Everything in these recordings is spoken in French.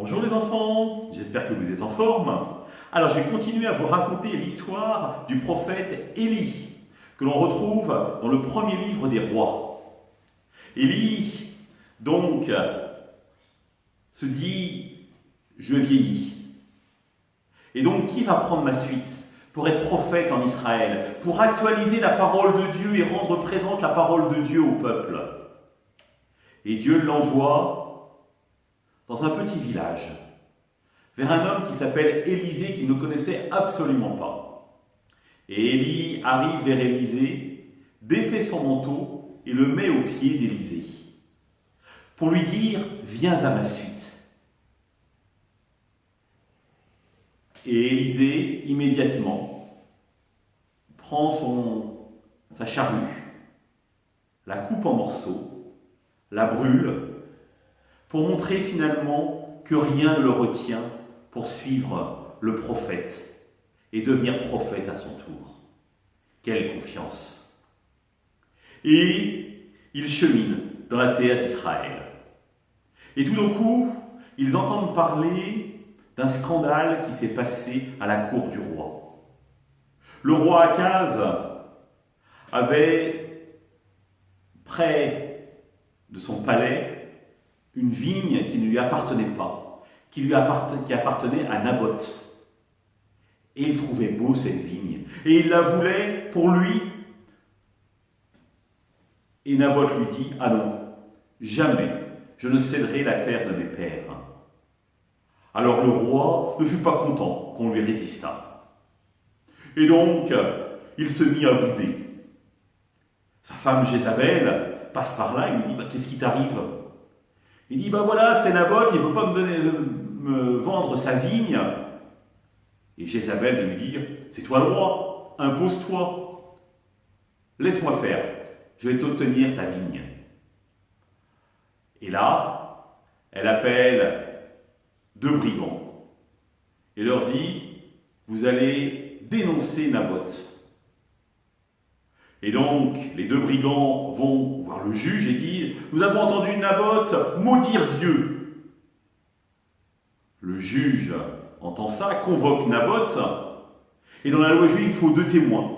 Bonjour les enfants, j'espère que vous êtes en forme. Alors je vais continuer à vous raconter l'histoire du prophète Élie, que l'on retrouve dans le premier livre des rois. Élie, donc, se dit « Je vieillis ». Et donc, qui va prendre ma suite pour être prophète en Israël, pour actualiser la parole de Dieu et rendre présente la parole de Dieu au peuple? Et Dieu l'envoie dans un petit village, vers un homme qui s'appelle Élisée, qu'il ne connaissait absolument pas. Et Élie arrive vers Élisée, défait son manteau et le met aux pieds d'Élisée, pour lui dire « Viens à ma suite ». Et Élisée, immédiatement, prend sa charrue, la coupe en morceaux, la brûle, pour montrer finalement que rien ne le retient pour suivre le prophète et devenir prophète à son tour. Quelle confiance! Et il chemine dans la terre d'Israël. Et tout d'un coup, ils entendent parler d'un scandale qui s'est passé à la cour du roi. Le roi Akaz avait près de son palais une vigne qui ne lui appartenait pas, qui appartenait à Naboth. Et il trouvait beau cette vigne, et il la voulait pour lui. Et Naboth lui dit « Ah non, jamais je ne céderai la terre de mes pères. » Alors le roi ne fut pas content qu'on lui résistât. Et donc, il se mit à bouder. Sa femme Jézabel passe par là et lui dit « Qu'est-ce qui t'arrive ?» Il dit, voilà, c'est Naboth, il ne veut pas me vendre sa vigne. Et Jézabel lui dit, c'est toi le roi, impose-toi. Laisse-moi faire, je vais t'obtenir ta vigne. Et là, elle appelle 2 brigands et leur dit, vous allez dénoncer Naboth. Et donc, les 2 brigands vont voir le juge et disent « Nous avons entendu Naboth maudire Dieu. » Le juge entend ça, convoque Naboth, et dans la loi juive, il faut 2 témoins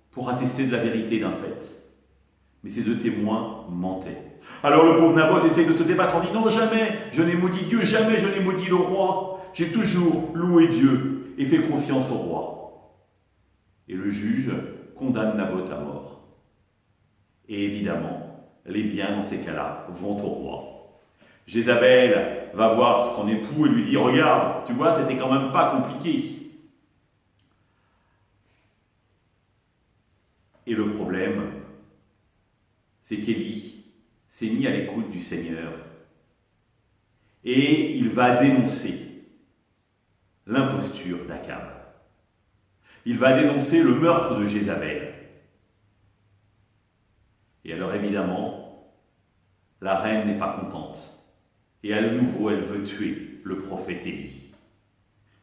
pour attester de la vérité d'un fait. Mais ces 2 témoins mentaient. Alors le pauvre Naboth essaye de se débattre en disant « Non, jamais je n'ai maudit Dieu, jamais je n'ai maudit le roi. J'ai toujours loué Dieu et fait confiance au roi. » Et le juge condamne Naboth à mort. Et évidemment, les biens dans ces cas-là vont au roi. Jézabel va voir son époux et lui dit « Regarde, tu vois, c'était quand même pas compliqué. » Et le problème, c'est qu'Élie s'est mis à l'écoute du Seigneur et il va dénoncer l'imposture d'Akab. Il va dénoncer le meurtre de Jézabel. Et alors évidemment, la reine n'est pas contente. Et à nouveau, elle veut tuer le prophète Élie,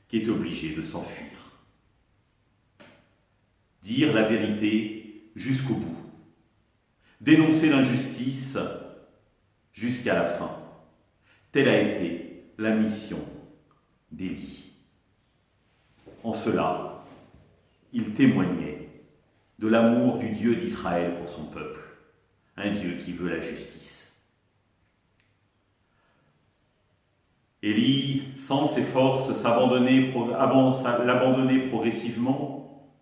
qui est obligé de s'enfuir. Dire la vérité jusqu'au bout. Dénoncer l'injustice jusqu'à la fin. Telle a été la mission d'Élie. En cela, il témoignait de l'amour du Dieu d'Israël pour son peuple, un Dieu qui veut la justice. Élie, sans ses forces, l'abandonner progressivement,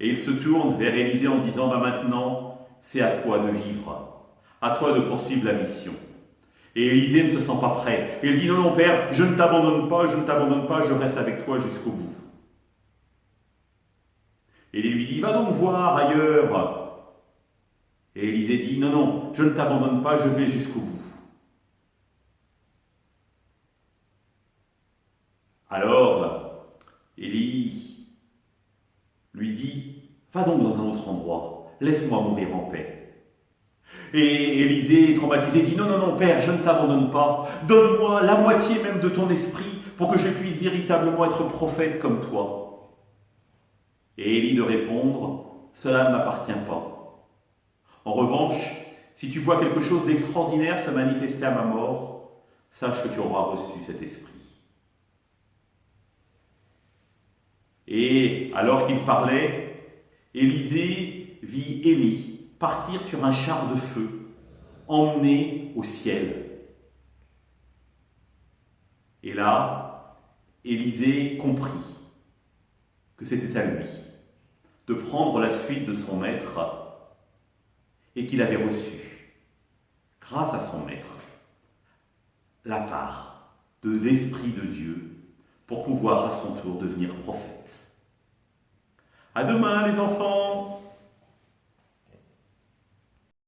et il se tourne vers Élisée en disant « Maintenant, c'est à toi de vivre, à toi de poursuivre la mission. » Et Élisée ne se sent pas prêt. Il dit « Non, Père, je ne t'abandonne pas, je reste avec toi jusqu'au bout. » Et il lui dit, va donc voir ailleurs. Et Élisée dit, non, je ne t'abandonne pas, je vais jusqu'au bout. Alors, Élie lui dit, va donc dans un autre endroit, laisse-moi mourir en paix. Et Élisée, traumatisé, dit, non, Père, je ne t'abandonne pas, donne-moi la moitié même de ton esprit pour que je puisse véritablement être prophète comme toi. Et Élie de répondre, cela ne m'appartient pas. En revanche, si tu vois quelque chose d'extraordinaire se manifester à ma mort, sache que tu auras reçu cet esprit. Et alors qu'il parlait, Élisée vit Élie partir sur un char de feu, emmené au ciel. Et là, Élisée comprit que c'était à lui de prendre la suite de son maître et qu'il avait reçu, grâce à son maître, la part de l'Esprit de Dieu pour pouvoir à son tour devenir prophète. À demain les enfants!